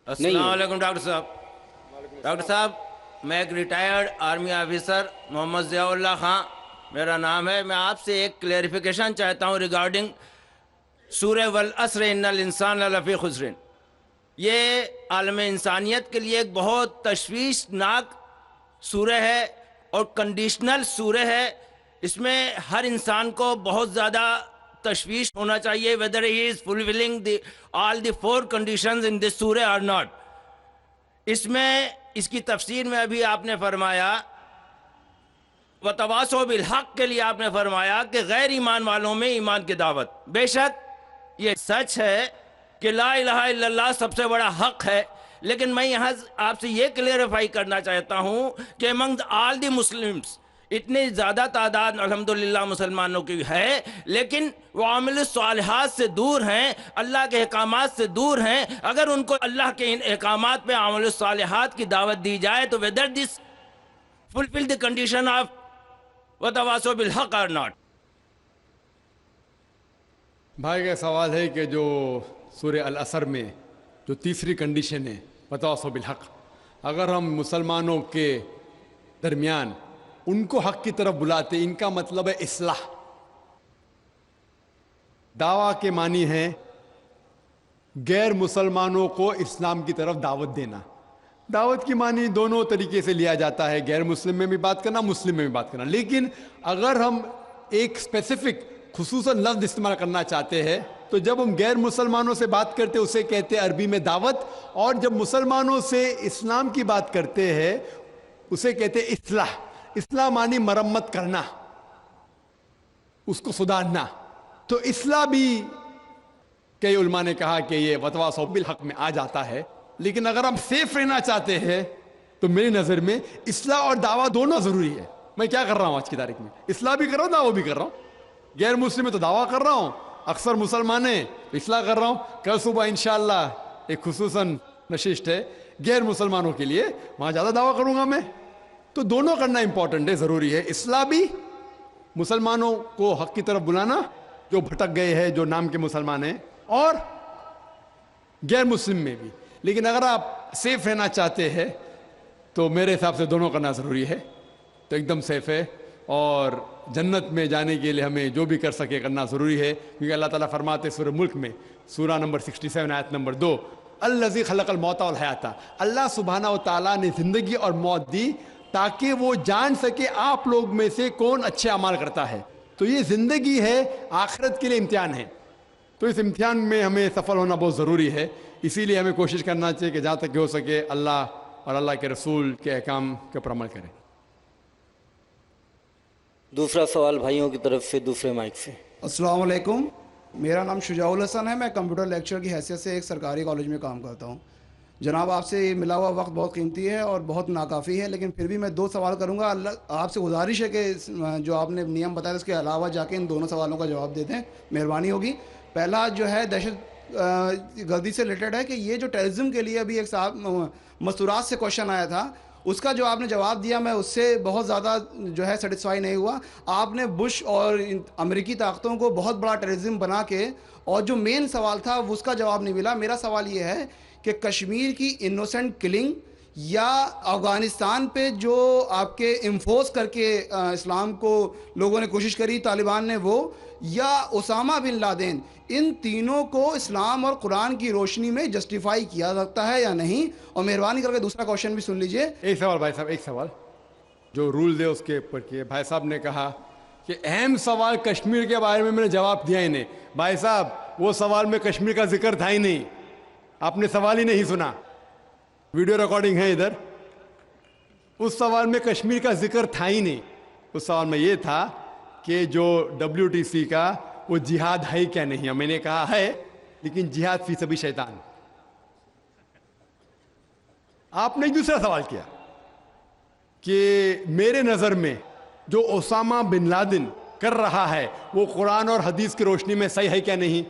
نہیں السلام ہے۔ علیکم ڈاکٹر صاحب۔ ڈاکٹر صاحب، میں ایک ریٹائرڈ آرمی آفیسر محمد ضیاء اللہ خان میرا نام ہے۔ میں آپ سے ایک کلیریفیکیشن چاہتا ہوں ریگارڈنگ سورہ والعصر ان الانسان لفی خسر۔ یہ عالم انسانیت کے لیے ایک بہت تشویشناک سورہ ہے اور کنڈیشنل سورہ ہے۔ اس میں ہر انسان کو بہت زیادہ تشویش ہونا چاہیے whether he is fulfilling all the 4 conditions in this surah or not۔ اس میں اس کی تفسیر میں ابھی آپ نے فرمایا وَتَوَاصَوْا بِالْحَقِّ کے لیے آپ نے فرمایا کہ غیر ایمان والوں میں ایمان کی دعوت۔ بے شک یہ سچ ہے کہ لا الہ الا اللہ سب سے بڑا حق ہے، لیکن میں یہاں آپ سے یہ کلیریفائی کرنا چاہتا ہوں کہ among all the Muslims اتنی زیادہ تعداد الحمدللہ مسلمانوں کی ہے، لیکن وہ عامل الصالحات سے دور ہیں، اللہ کے احکامات سے دور ہیں۔ اگر ان کو اللہ کے ان احکامات پہ عامل الصالحات کی دعوت دی جائے تو whether this fulfill the condition of وَتَوَاصَوْا بِالْحَقِّ or not۔ بھائی کا سوال ہے کہ جو سورہ العصر میں جو تیسری کنڈیشن ہے وَتَوَاصَوْا بِالْحَقِّ، اگر ہم مسلمانوں کے درمیان ان کو حق کی طرف بلاتے، ان کا مطلب ہے اصلاح۔ دعویٰ کے معنی ہے غیر مسلمانوں کو اسلام کی طرف دعوت دینا۔ دعوت کی معنی دونوں طریقے سے لیا جاتا ہے، غیر مسلم میں بھی بات کرنا، مسلم میں بھی بات کرنا، لیکن اگر ہم ایک اسپیسیفک خصوصاً لفظ استعمال کرنا چاہتے ہیں تو جب ہم غیر مسلمانوں سے بات کرتے اسے کہتے ہیں عربی میں دعوت، اور جب مسلمانوں سے اسلام کی بات کرتے ہیں اسے کہتے ہیں اصلاح۔ اصلاح معنی مرمت کرنا، اس کو سدھارنا۔ تو اصلاح بھی کئی علماء نے کہا کہ یہ وَتَوَاصَوْا بِالْحَقِّ میں آ جاتا ہے، لیکن اگر ہم سیف رہنا چاہتے ہیں تو میری نظر میں اصلاح اور دعویٰ دونوں ضروری ہے۔ میں کیا کر رہا ہوں آج کی تاریخ میں؟ اصلاح بھی کر رہا ہوں، دعویٰ بھی کر رہا ہوں۔ غیر مسلم میں تو دعویٰ کر رہا ہوں، اکثر مسلمان ہیں اصلاح کر رہا ہوں۔ کل صبح انشاءاللہ ایک خصوصاً نشست ہے غیر مسلمانوں کے لیے، وہاں زیادہ دعویٰ کروں گا میں۔ تو دونوں کرنا امپورٹنٹ ہے، ضروری ہے۔ اصلاح بھی، مسلمانوں کو حق کی طرف بلانا جو بھٹک گئے ہیں، جو نام کے مسلمان ہیں، اور غیر مسلم میں بھی۔ لیکن اگر آپ سیف رہنا چاہتے ہیں تو میرے حساب سے دونوں کرنا ضروری ہے، تو ایک دم سیف ہے۔ اور جنت میں جانے کے لیے ہمیں جو بھی کر سکے کرنا ضروری ہے، کیونکہ اللہ تعالیٰ فرماتے سورہ ملک میں سورہ نمبر 67 آیت نمبر 2، الذی خلق الموت والحیات، اللہ سبحانہ و تعالیٰ نے زندگی اور موت دی تاکہ وہ جان سکے آپ لوگ میں سے کون اچھے اعمال کرتا ہے۔ تو یہ زندگی ہے، آخرت کے لیے امتحان ہے، تو اس امتحان میں ہمیں سفل ہونا بہت ضروری ہے۔ اسی لیے ہمیں کوشش کرنا چاہیے کہ جہاں تک کہ ہو سکے اللہ اور اللہ کے رسول کے احکام کے اوپر عمل کریں۔ دوسرا سوال بھائیوں کی طرف سے دوسرے مائک سے۔ السلام علیکم، میرا نام شجاع الحسن ہے، میں کمپیوٹر لیکچر کی حیثیت سے ایک سرکاری کالج میں کام کرتا ہوں۔ جناب، آپ سے ملا ہوا وقت بہت قیمتی ہے اور بہت ناکافی ہے، لیکن پھر بھی میں 2 سوال کروں گا۔ آپ سے گزارش ہے کہ جو آپ نے نیم بتایا اس کے علاوہ جا کے ان دونوں سوالوں کا جواب دے دیں، مہربانی ہوگی۔ پہلا جو ہے دہشت گردی سے ریلیٹڈ ہے کہ یہ جو ٹیررزم کے لیے ابھی ایک صاحب مستورات سے کوشچن آیا تھا، اس کا جو آپ نے جواب دیا میں اس سے بہت زیادہ جو ہے سیٹسفائی نہیں ہوا۔ آپ نے بش اور امریکی طاقتوں کو بہت بڑا ٹیررزم بنا کے، اور جو مین سوال تھا اس کا جواب نہیں ملا۔ میرا سوال یہ ہے کہ کشمیر کی انوسنٹ کلنگ، یا افغانستان پہ جو آپ کے انفورس کر کے اسلام کو لوگوں نے کوشش کری طالبان نے، وہ، یا اسامہ بن لادن، ان تینوں کو اسلام اور قرآن کی روشنی میں جسٹیفائی کیا سکتا ہے یا نہیں؟ اور مہربانی کر کے دوسرا کوشچن بھی سن لیجئے۔ ایک سوال بھائی صاحب، ایک سوال جو رول دے اس کے اوپر کیے۔ بھائی صاحب نے کہا کہ اہم سوال کشمیر کے بارے میں نے جواب دیا ہی نہیں۔ بھائی صاحب، وہ سوال میں کشمیر کا ذکر تھا ہی نہیں، آپ نے سوال ہی نہیں سنا، ویڈیو ریکارڈنگ ہے ادھر۔ اس سوال میں کشمیر کا ذکر تھا ہی نہیں۔ اس سوال میں یہ تھا کہ جو WTC کا وہ جہاد ہے کیا نہیں ہے؟ میں نے کہا ہے، لیکن جہاد فی سبیل شیطان۔ آپ نے دوسرا سوال کیا کہ میرے نظر میں جو اسامہ بن لادن کر رہا ہے وہ قرآن اور حدیث کی روشنی میں صحیح ہے کیا نہیں؟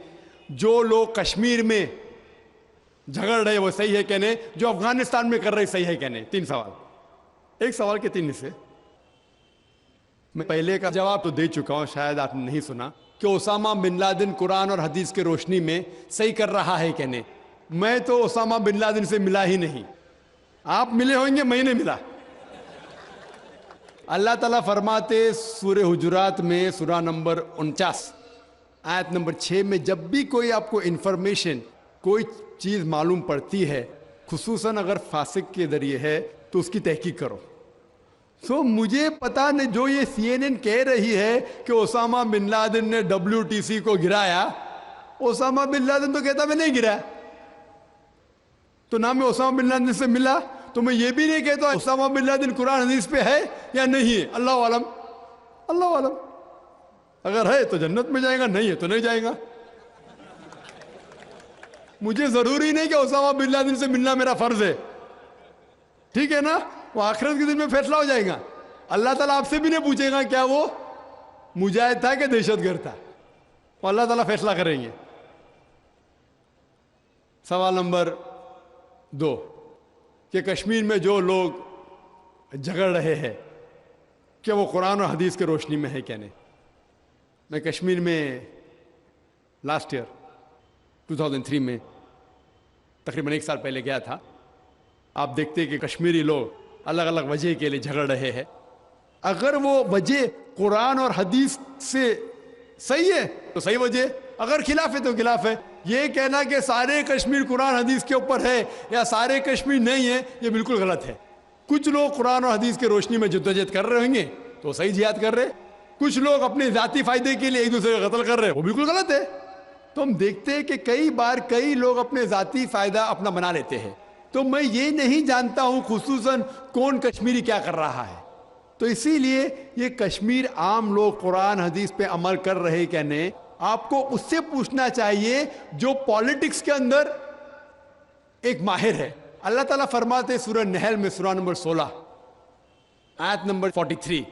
جو لوگ کشمیر میں جھگڑ رہے وہ صحیح ہے کہ نہیں؟ جو افغانستان میں کر رہے صحیح ہے کہ نہیں؟ 3 سوال، ایک سوال کے 3 حصے۔ میں پہلے کا جواب تو دے چکا ہوں، شاید آپ نے نہیں سنا، کہ اسامہ بن لادن قرآن اور حدیث کی روشنی میں صحیح کر رہا ہے کہ نہیں۔ میں تو اسامہ بن لادن سے ملا ہی نہیں. آپ ملے ہوں گے, میں نہیں ملا. اللہ تعالیٰ فرماتے سورہ حجرات میں سورہ نمبر 49 آیت نمبر 6 میں, جب بھی کوئی آپ کو انفارمیشن کوئی چیز معلوم پڑتی ہے, خصوصاً اگر فاسق کے ذریعے ہے, تو اس کی تحقیق کرو. مجھے پتا نہیں, جو یہ CNN کہہ رہی ہے کہ اسامہ بن لادن نے WTC کو گرایا, اسامہ بن لادن تو کہتا میں نہیں گرایا. تو نہ میں اسامہ بن لادن سے ملا, تو میں یہ بھی نہیں کہتا اسامہ بن لادن قرآن حدیث پہ ہے یا نہیں ہے. اللہ عالم, اللہ عالم. اگر ہے تو جنت میں جائے گا, نہیں ہے تو نہیں جائے گا. مجھے ضروری نہیں کہ اسامہ بن لادن سے ملنا میرا فرض ہے, ٹھیک ہے نا. وہ آخرت کے دن میں فیصلہ ہو جائے گا. اللہ تعالیٰ آپ سے بھی نہیں پوچھے گا کیا وہ مجاہد تھا کہ دہشت گرد تھا, وہ اللہ تعالیٰ فیصلہ کریں گے. سوال نمبر 2 کہ کشمیر میں جو لوگ جھگڑ رہے ہیں کہ وہ قرآن اور حدیث کے روشنی میں ہے کیا نہیں. میں کشمیر میں لاسٹ ایئر 2003 میں تقریباً 1 سال پہلے گیا تھا. آپ دیکھتے کہ کشمیری لوگ الگ الگ وجہ کے لیے جھگڑ رہے ہیں. اگر وہ وجہ قرآن اور حدیث سے صحیح ہے تو صحیح وجہ, اگر خلاف ہے تو خلاف ہے. یہ کہنا کہ سارے کشمیر قرآن حدیث کے اوپر ہے یا سارے کشمیر نہیں ہے, یہ بالکل غلط ہے. کچھ لوگ قرآن اور حدیث کے روشنی میں جدوجہد کر رہے ہوں گے تو صحیح جہاد کر رہے, کچھ لوگ اپنے ذاتی فائدے کے لیے ایک دوسرے کا قتل کر رہے, وہ بالکل غلط ہے. تو ہم دیکھتے ہیں کہ کئی بار کئی لوگ اپنے ذاتی فائدہ اپنا بنا لیتے ہیں. تو میں یہ نہیں جانتا ہوں خصوصاً کون کشمیری کیا کر رہا ہے. تو اسی لیے یہ کشمیر عام لوگ قرآن حدیث پہ عمل کر رہے کیا نہیں, آپ کو اس سے پوچھنا چاہیے جو پالیٹکس کے اندر ایک ماہر ہے. اللہ تعالیٰ فرماتے سورہ نحل میں سورہ نمبر 16 آیت نمبر 43,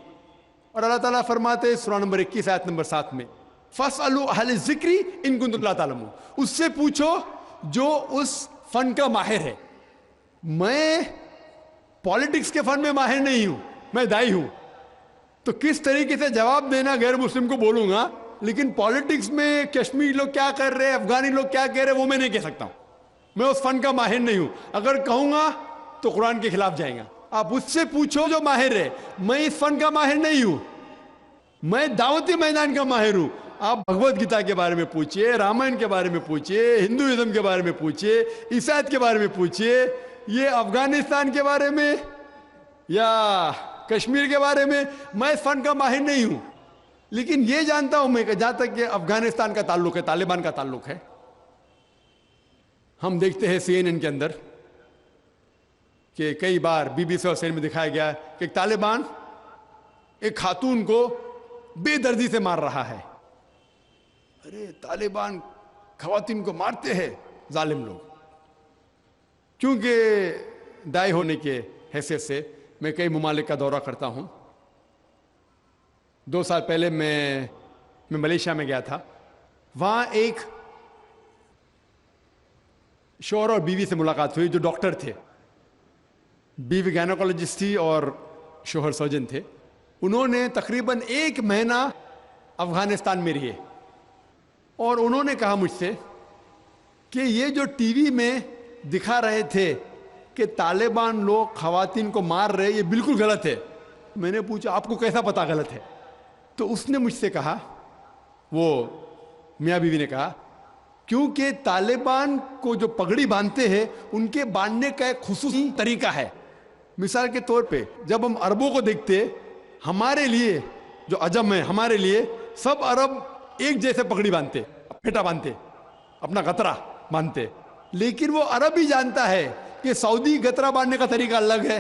اور اللہ تعالیٰ فرماتے سورہ نمبر 21 آیت نمبر 7 میں فَاسْأَلُوا أَهْلَ الذِّكْرِ إِن كُنتُمْ لَا تَعْلَمُونَ. اس سے پوچھو جو اس فن کا ماہر ہے. میں پالیٹکس کے فن میں ماہر نہیں ہوں, میں دائی ہوں, تو کس طریقے سے جواب دینا غیر مسلم کو بولوں گا. لیکن پالیٹکس میں کشمیری لوگ کیا کر رہے ہیں, افغانی لوگ کیا کہہ رہے ہیں, وہ میں نہیں کہہ سکتا ہوں. میں اس فن کا ماہر نہیں ہوں. اگر کہوں گا تو قرآن کے خلاف جائیں گا. آپ اس سے پوچھو جو ماہر ہے. میں اس فن کا ماہر نہیں ہوں, میں دعوتی میدان کا ماہر ہوں. آپ بھگوت گیتا کے بارے میں پوچھئے, رامائن کے بارے میں پوچھئے, ہندوازم کے بارے میں پوچھئے, عیسائیت کے بارے میں پوچھئے, یہ افغانستان کے بارے میں یا کشمیر کے بارے میں میں اس فن کا ماہر نہیں ہوں. لیکن یہ جانتا ہوں میں کہ جہاں تک کہ افغانستان کا تعلق ہے, طالبان کا تعلق ہے, ہم دیکھتے ہیں CNN کے اندر کہ کئی بار BBC اور CNN میں دکھایا گیا کہ طالبان ایک خاتون کو بے دردی سے مار رہا ہے. ارے طالبان خواتین کو مارتے ہیں ظالم لوگ. کیونکہ دائی ہونے کے حیثیت سے میں کئی ممالک کا دورہ کرتا ہوں. 2 سال پہلے میں ملیشیا میں گیا تھا. وہاں ایک شوہر اور بیوی سے ملاقات ہوئی جو ڈاکٹر تھے. بیوی گائنوکالوجسٹ تھی اور شوہر سرجن تھے. انہوں نے تقریباً 1 مہینہ افغانستان میں رہے اور انہوں نے کہا مجھ سے کہ یہ جو ٹی وی میں دکھا رہے تھے کہ طالبان لوگ خواتین کو مار رہے, یہ بالکل غلط ہے. میں نے پوچھا آپ کو کیسا پتا غلط ہے؟ تو اس نے مجھ سے کہا, وہ میاں بیوی نے کہا, کیونکہ طالبان کو جو پگڑی باندھتے ہیں ان کے باندھنے کا ایک خصوصی طریقہ ہے. مثال کے طور پہ جب ہم عربوں کو دیکھتے, ہمارے لیے جو عجم ہے, ہمارے لیے سب عرب ایک جیسے پگڑی باندھتے, پھیٹا باندھتے, اپنا غترہ باندھتے. لیکن وہ عرب ہی جانتا ہے کہ سعودی غترہ باندھنے کا طریقہ الگ ہے,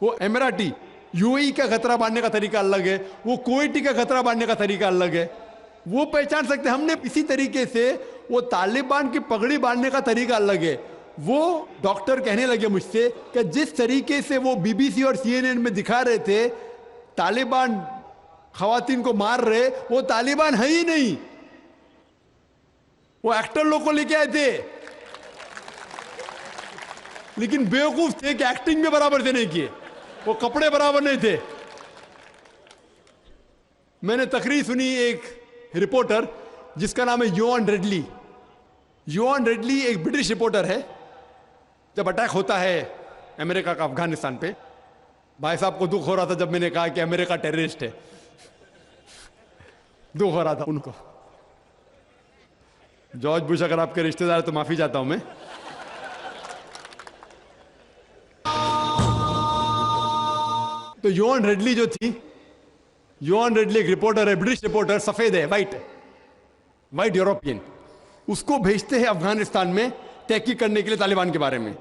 وہ اماراتی UAE کا غترہ باندھنے کا طریقہ الگ ہے, وہ کویٹی کا غترہ باندھنے کا طریقہ الگ ہے. وہ پہچان سکتے. ہم نے اسی طریقے سے وہ طالبان کی پگڑی باندھنے کا طریقہ الگ ہے. وہ ڈاکٹر کہنے لگے مجھ سے کہ جس طریقے سے وہ BBC اور CNN میں دکھا رہے تھے طالبان خواتین کو مار رہے, وہ طالبان ہے ہی نہیں, وہ ایکٹر لوگ کو لے کے آئے تھے. لیکن بیوقوف تھے کہ ایکٹنگ میں برابر سے نہیں کیے, وہ کپڑے برابر نہیں تھے. میں نے تقریر سنی ایک رپورٹر جس کا نام ہے یوان ریڈلی. یوان ریڈلی ایک برٹش رپورٹر ہے. جب اٹیک ہوتا ہے امریکہ کا افغانستان پہ, بھائی صاحب کو دکھ ہو رہا تھا جب میں نے کہا کہ امریکہ ٹیررسٹ ہے, دکھ ہو رہا تھا ان کو. جارج بش اگر آپ کے رشتہ دار تو معافی چاہتا ہوں میں. تو یوان ریڈلی جو تھی, یوان ریڈلی ایک رپورٹر ہے, برٹش رپورٹر, سفید ہے, وائٹ یوروپین. اس کو بھیجتے ہیں افغانستان میں تحقیق کرنے کے لیے طالبان کے بارے میں.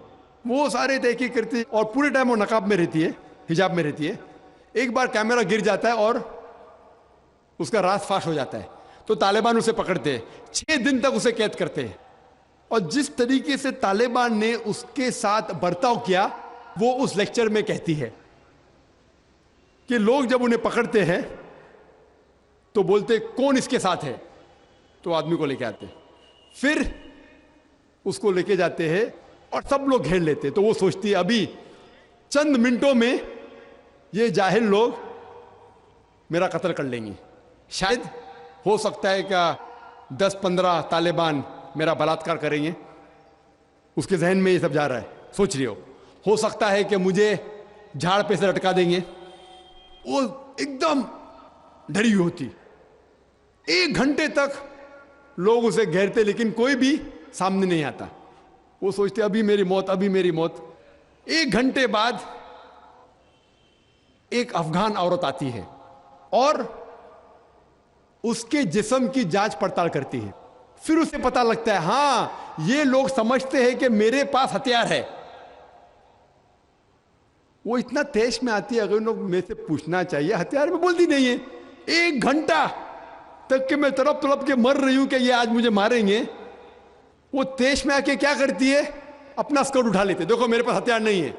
وہ سارے تحقیق کرتی اور پورے ٹائم وہ نقاب میں رہتی ہے, حجاب میں رہتی ہے. ایک بار کیمرہ گر جاتا ہے اور اس کا راز فاش ہو جاتا ہے, تو طالبان اسے پکڑتے ہیں, 6 دن تک اسے قید کرتے ہیں. اور جس طریقے سے طالبان نے اس کے ساتھ برتاؤ کیا وہ اس لیکچر میں کہتی ہے کہ لوگ جب انہیں پکڑتے ہیں تو بولتے کون اس کے ساتھ ہے, تو آدمی کو لے کے آتے, پھر اس کو لے کے جاتے ہیں اور سب لوگ گھیر لیتے. تو وہ سوچتی ہے ابھی چند منٹوں میں یہ جاہل لوگ میرا قتل کر لیں گے. شاید ہو سکتا ہے کہ 10-15 طالبان میرا بلاತ್کار کریں گے. اس کے ذہن میں یہ سب جا رہا ہے, سوچ رہی ہو سکتا ہے کہ مجھے جھاڑ پہ سے لٹکا دیں گے. وہ ایک دم ڈری ہوئی ہوتی. 1 گھنٹے تک لوگ اسے گھیرتے لیکن کوئی بھی سامنے نہیں آتا. وہ سوچتے ابھی میری موت, ابھی میری موت. 1 گھنٹے بعد ایک افغان عورت آتی ہے اور اس کے جسم کی جانچ پڑتال کرتی ہے. پھر اسے پتا لگتا ہے ہاں یہ لوگ سمجھتے ہیں کہ میرے پاس ہتھیار ہے. وہ اتنا تیش میں آتی ہے, اگر لوگ میں سے پوچھنا چاہیے ہتھیار میں, بولتی نہیں ہے. 1 گھنٹہ تک کہ میں تڑپ کے مر رہی ہوں کہ یہ آج مجھے ماریں گے. وہ تیش میں آ کے کیا کرتی ہے, اپنا اسکرٹ اٹھا لیتے, دیکھو میرے پاس ہتھیار نہیں ہے.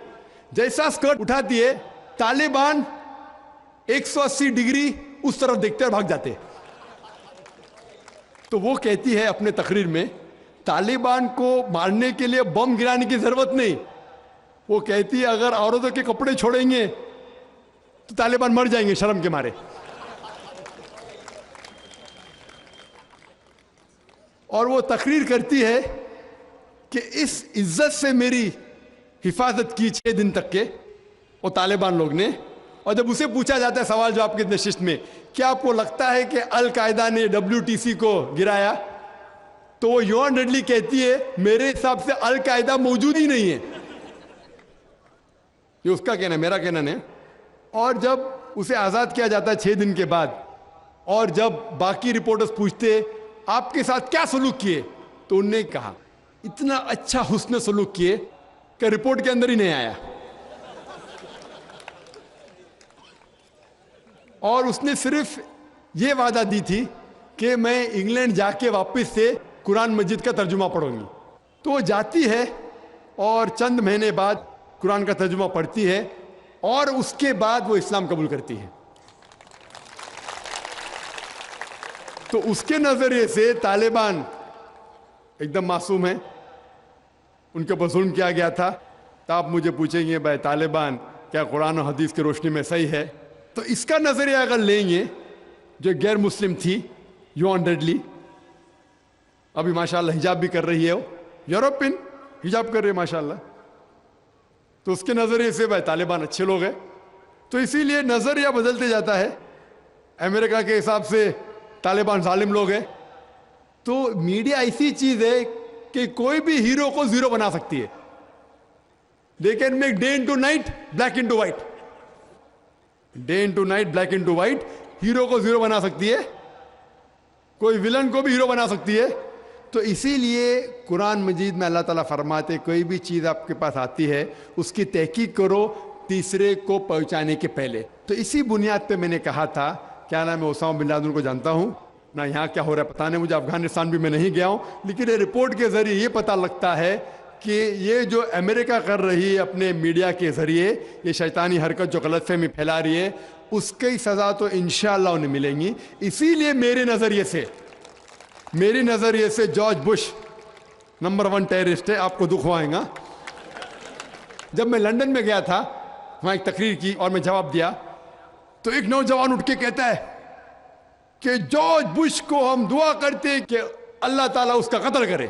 جیسا اسکرٹ اٹھاتی ہے طالبان 180 ڈگری اس طرف دیکھتے اور بھاگ جاتے. تو وہ کہتی ہے اپنے تقریر میں طالبان کو مارنے کے لیے بم گرانے کی ضرورت نہیں. وہ کہتی ہے اگر عورتوں کے کپڑے چھوڑیں گے تو طالبان مر جائیں گے شرم کے مارے. اور وہ تقریر کرتی ہے کہ اس عزت سے میری حفاظت کی 6 دن تک کے وہ طالبان لوگ نے. اور جب اسے پوچھا جاتا ہے سوال جواب کی نشست میں کیا آپ کو لگتا ہے کہ القاعدہ نے WTC کو گرایا, تو وہ یوان ریڈلی کہتی ہے میرے حساب سے القاعدہ موجود ہی نہیں ہے. یہ اس کا کہنا ہے, میرا کہنا نہیں. اور جب اسے آزاد کیا جاتا ہے 6 دن کے بعد, اور جب باقی رپورٹرز پوچھتے آپ کے ساتھ کیا سلوک کیے, تو انہوں نے کہا اتنا اچھا حسن سلوک کیے کہ رپورٹ کے اندر ہی نہیں آیا. اور اس نے صرف یہ وعدہ دی تھی کہ میں انگلینڈ جا کے واپس سے قرآن مجید کا ترجمہ پڑھوں گی. تو وہ جاتی ہے اور چند مہینے بعد قرآن کا ترجمہ پڑھتی ہے اور اس کے بعد وہ اسلام قبول کرتی ہے. تو اس کے نظریے سے طالبان ایک دم معصوم ہیں, ان کے اوپر ظلم کیا گیا تھا. تو آپ مجھے پوچھیں گے بھائی طالبان کیا قرآن و حدیث کی روشنی میں صحیح ہے؟ تو اس کا نظریہ اگر لیں گے, جو غیر مسلم تھی یوان ریڈلی, ابھی ماشاءاللہ حجاب بھی کر رہی ہے, وہ یوروپین حجاب کر رہی ہے ماشاءاللہ, تو اس کے نظریے سے بھائی طالبان اچھے لوگ ہیں. تو اسی لیے نظریہ بدلتے جاتا ہے. امریکہ کے حساب سے طالبان ظالم لوگ ہیں. تو میڈیا ایسی چیز ہے کہ کوئی بھی ہیرو کو زیرو بنا سکتی ہے. They can make day into night, black into white. Day into night, black into white. Hero کو زیرو بنا سکتی ہے, کوئی ولن کو بھی ہیرو بنا سکتی ہے. تو اسی لیے قرآن مجید میں اللہ تعالیٰ فرماتے کوئی بھی چیز آپ کے پاس آتی ہے اس کی تحقیق کرو تیسرے کو پہنچانے کے پہلے. تو اسی بنیاد پہ میں نے کہا تھا, کیا نام ہے, اسامہ بن لادن کو جانتا ہوں نہ, یہاں کیا ہو رہا ہے پتہ نہیں مجھے, افغانستان بھی میں نہیں گیا ہوں, لیکن یہ رپورٹ کے ذریعے یہ پتہ لگتا ہے کہ یہ جو امریکہ کر رہی ہے اپنے میڈیا کے ذریعے, یہ شیطانی حرکت جو غلط فہمی پھیلا رہی ہے, اس کی سزا تو انشاءاللہ انہیں ملیں گی. اسی لیے میرے نظریے سے جارج بش نمبر 1 ٹیررسٹ ہے. آپ کو دکھ ہوائیں گا. جب میں لندن میں گیا تھا, وہاں ایک تقریر کی اور میں جواب دیا, تو ایک نوجوان اٹھ کے کہتا ہے کہ جارج بش کو ہم دعا کرتے ہیں کہ اللہ تعالیٰ اس کا قتل کرے.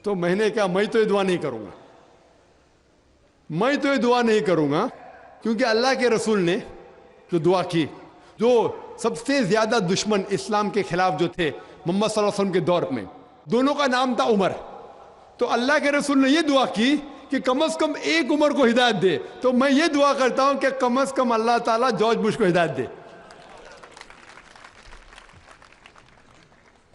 تو میں نے کہا میں تو یہ دعا نہیں کروں گا، میں تو یہ دعا نہیں کروں گا، کیونکہ اللہ کے رسول نے جو دعا کی، جو سب سے زیادہ دشمن اسلام کے خلاف جو تھے محمد صلی اللہ علیہ وسلم کے دور میں، دونوں کا نام تھا عمر، تو اللہ کے رسول نے یہ دعا کی کہ کم از کم ایک عمر کو ہدایت دے، تو میں یہ دعا کرتا ہوں کہ کم از کم اللہ تعالیٰ جارج بش کو ہدایت دے۔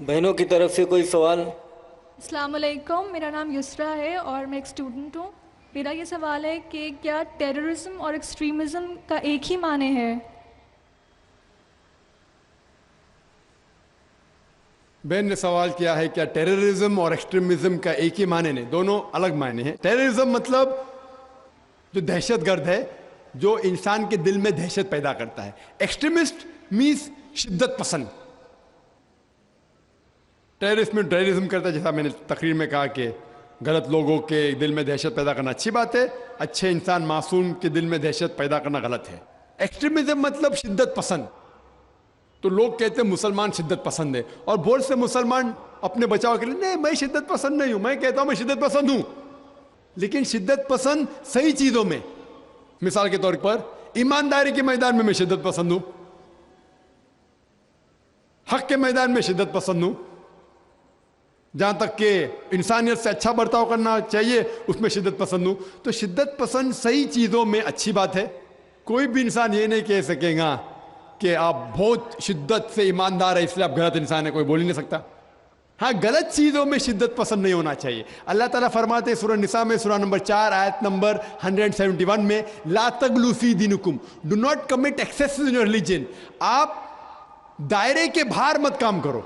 بہنوں کی طرف سے کوئی سوال؟ السلام علیکم، میرا نام یسرا ہے اور میں ایک اسٹوڈنٹ ہوں۔ میرا یہ سوال ہے کہ کیا ٹیررزم اور ایکسٹریمزم کا ایک ہی معنی ہے؟ بہن نے سوال کیا ہے کیا ٹیررزم اور ایکسٹریمزم کا ایک ہی معنی نہیں، دونوں الگ معنی ہیں۔ ٹیررزم مطلب جو دہشت گرد ہے، جو انسان کے دل میں دہشت پیدا کرتا ہے۔ ایکسٹریمسٹ مینس شدت پسند۔ ٹیررسٹ میں ٹیررزم کرتا ہے، جیسا میں نے تقریر میں کہا کہ غلط لوگوں کے دل میں دہشت پیدا کرنا اچھی بات ہے، اچھے انسان معصوم کے دل میں دہشت پیدا کرنا غلط ہے۔ ایکسٹریمزم مطلب شدت پسند۔ تو لوگ کہتے ہیں مسلمان شدت پسند ہے، اور بہت سے مسلمان اپنے بچاؤ کے لیے نہیں میں شدت پسند نہیں ہوں، میں کہتا ہوں میں شدت پسند ہوں، لیکن شدت پسند صحیح چیزوں میں۔ مثال کے طور پر ایمانداری کے میدان میں شدت پسند ہوں، حق کے میدان میں شدت پسند ہوں، جہاں تک کہ انسانیت سے اچھا برتاؤ کرنا چاہیے اس میں شدت پسند ہوں۔ تو شدت پسند صحیح چیزوں میں اچھی بات ہے۔ کوئی بھی انسان یہ نہیں کہہ سکے گا کہ آپ بہت شدت سے ایماندار ہے اس لیے آپ غلط انسان ہے، کوئی بول ہی نہیں سکتا۔ ہاں، غلط چیزوں میں شدت پسند نہیں ہونا چاہیے۔ اللہ تعالیٰ فرماتے ہیں سورہ نساء میں سورہ نمبر 4 آیت نمبر 171 میں، لا تغلوا فی دینکم، do not commit excess in your religion. آپ دائرے کے باہر مت کام کرو،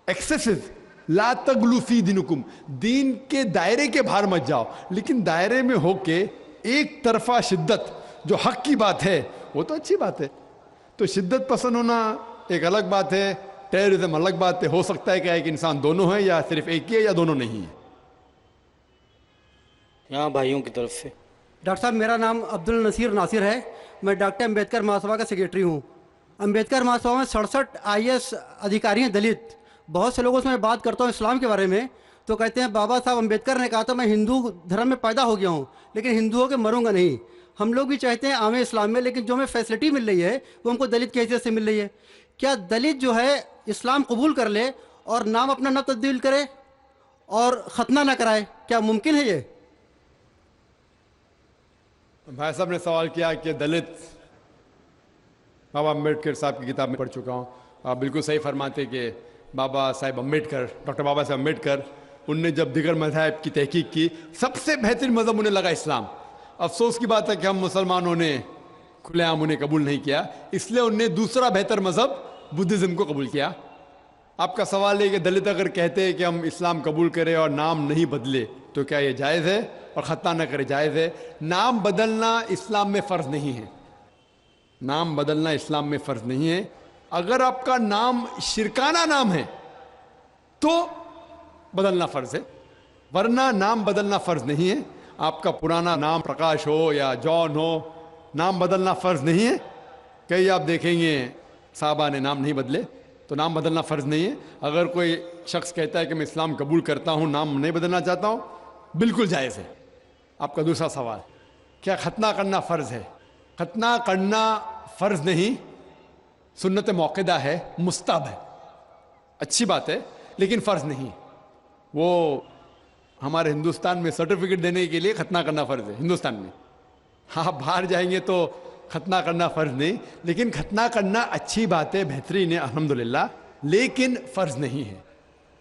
ایکسیسز، لا تغلوا فی دینکم، دین کے دائرے کے باہر مت جاؤ، لیکن دائرے میں ہو کے ایک طرفہ شدت جو حق کی بات ہے وہ تو اچھی بات ہے۔ تو شدت پسند ہونا ایک الگ بات ہے، ٹیررزم الگ بات ہے۔ ہو سکتا ہے کہ ایک انسان دونوں ہے، یا صرف ایک ہی ہے، یا دونوں نہیں ہے۔ یہاں بھائیوں کی طرف سے۔ ڈاکٹر صاحب میرا نام عبدالنصیر ناصر ہے، میں ڈاکٹر امبیڈکر مہاسبھا کا سیکریٹری ہوں۔ امبیڈکر مہاسبھا میں 67 IAS ادھیکاری ہیں دلت۔ بہت سے لوگوں سے میں بات کرتا ہوں اسلام کے بارے میں تو کہتے ہیں بابا صاحب امبیڈکر نے کہا تھا میں ہندو دھرم میں پیدا ہو گیا ہوں لیکن ہندوؤں کے مروں گا نہیں۔ ہم لوگ بھی چاہتے ہیں عام اسلام میں، لیکن جو ہمیں فیسلٹی مل رہی ہے وہ ہم کو دلت کی حیثیت سے مل رہی ہے۔ کیا دلت جو ہے اسلام قبول کر لے اور نام اپنا نہ تبدیل کرے اور ختنہ نہ کرائے، کیا ممکن ہے یہ؟ بھائی صاحب نے سوال کیا کہ دلت، بابا امبیڈکر صاحب کی کتاب میں پڑھ چکا ہوں، آپ بالکل صحیح فرماتے کہ بابا صاحب امبیڈکر، ڈاکٹر بابا صاحب امبیڈکر، ان نے جب دیگر مذاہب کی تحقیق کی سب سے بہترین مذہب انہیں لگا اسلام۔ افسوس کی بات ہے کہ ہم مسلمانوں نے کھلے عام انہیں قبول نہیں کیا، اس لیے انہوں نے دوسرا بہتر مذہب بدھزم کو قبول کیا۔ آپ کا سوال ہے کہ دلت اگر کہتے ہیں کہ ہم اسلام قبول کریں اور نام نہیں بدلے تو کیا یہ جائز ہے، اور ختنہ نہ کرے جائز ہے؟ نام بدلنا اسلام میں فرض نہیں ہے، نام بدلنا اسلام میں فرض نہیں ہے۔ اگر آپ کا نام شرکانہ نام ہے تو بدلنا فرض ہے، ورنہ نام بدلنا فرض نہیں ہے۔ آپ کا پرانا نام پرکاش ہو یا جان ہو، نام بدلنا فرض نہیں ہے۔ کئی آپ دیکھیں گے صحابہ نے نام نہیں بدلے، تو نام بدلنا فرض نہیں ہے۔ اگر کوئی شخص کہتا ہے کہ میں اسلام قبول کرتا ہوں، نام نہیں بدلنا چاہتا ہوں، بالکل جائز ہے۔ آپ کا دوسرا سوال، کیا ختنہ کرنا فرض ہے؟ ختنہ کرنا فرض نہیں، سنت موقدہ ہے، مستحب ہے، اچھی بات ہے، لیکن فرض نہیں۔ وہ ہمارے ہندوستان میں سرٹیفکیٹ دینے کے لیے ختنہ کرنا فرض ہے، ہندوستان میں۔ ہاں، باہر جائیں گے تو ختنہ کرنا فرض نہیں، لیکن ختنہ کرنا اچھی بات ہے، بہترین ہے الحمدللہ، لیکن فرض نہیں ہے۔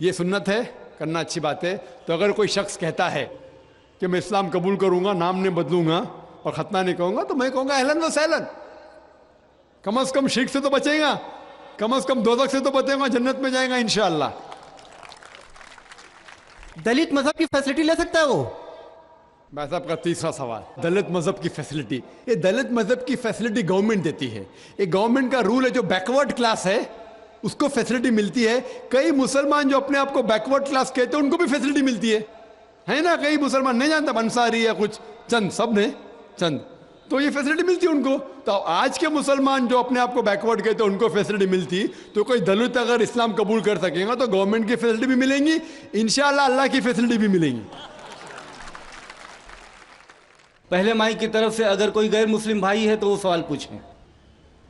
یہ سنت ہے، کرنا اچھی بات ہے۔ تو اگر کوئی شخص کہتا ہے کہ میں اسلام قبول کروں گا، نام نہیں بدلوں گا اور ختنہ نہیں کہوں گا، تو میں کہوں گا اہلاً و سہلاً، کم از کم شرک سے تو بچیں گا، کم از کم دوزخ سے تو بچیں گا، جنت میں جائیں گا انشاءاللہ۔ دلت مذہب کی فیسلٹی لے سکتا ہے وہ؟ بھائی صاحب کا تیسرا سوال، دلت مذہب کی فیسلٹی، یہ دلت مذہب کی فیسلٹی گورنمنٹ دیتی ہے۔ یہ گورنمنٹ کا رول ہے، جو بیکورڈ کلاس ہے اس کو فیسلٹی ملتی ہے۔ کئی مسلمان جو اپنے آپ کو بیکورڈ کلاس کہتے ہیں ان کو بھی فیسلٹی ملتی ہے نا۔ کئی مسلمان نہیں جانتا، انصاری یا کچھ چند، سب نے چند، تو یہ فیسلٹی ملتی ان کو. تو آج کے مسلمان جو اپنے آپ کو بیکورڈ کہتے ہیں ان کو فیسلٹی ملتی, تو کوئی دلت اگر اسلام قبول کر سکے گا تو گورنمنٹ کی فیسلٹی بھی ملیں گی, انشاءاللہ اللہ کی فیسلٹی بھی ملیں گی. پہلے مائی کی طرف سے اگر کوئی غیر مسلم بھائی ہے تو وہ سوال پوچھیں.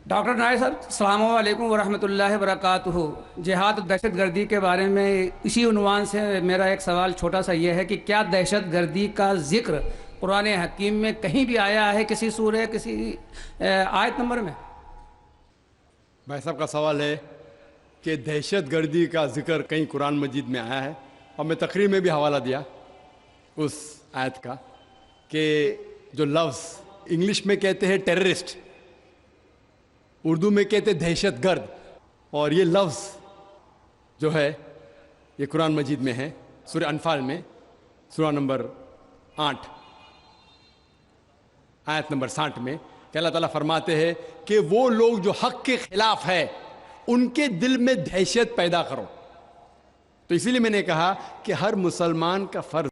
ڈاکٹر نائر صاحب السلام علیکم ورحمۃ اللہ وبرکاتہ. جہاد و دہشت گردی کے بارے میں اسی عنوان سے میرا ایک سوال چھوٹا سا یہ ہے کہ کیا دہشت گردی کا ذکر قرآن حکیم میں کہیں بھی آیا ہے, کسی سورہ, کسی آیت نمبر میں؟ بھائی صاحب کا سوال ہے کہ دہشت گردی کا ذکر کہیں قرآن مجید میں آیا ہے, اور میں تقریر میں بھی حوالہ دیا اس آیت کا کہ جو لفظ انگلش میں کہتے ہیں ٹیررسٹ, اردو میں کہتے دہشت گرد, اور یہ لفظ جو ہے یہ قرآن مجید میں ہے سورہ انفال میں, سورہ نمبر 8 آیت نمبر 60 میں, کہ اللہ تعالیٰ فرماتے ہیں کہ وہ لوگ جو حق کے خلاف ہے ان کے دل میں دہشت پیدا کرو. تو اسی لیے میں نے کہا کہ ہر مسلمان کا فرض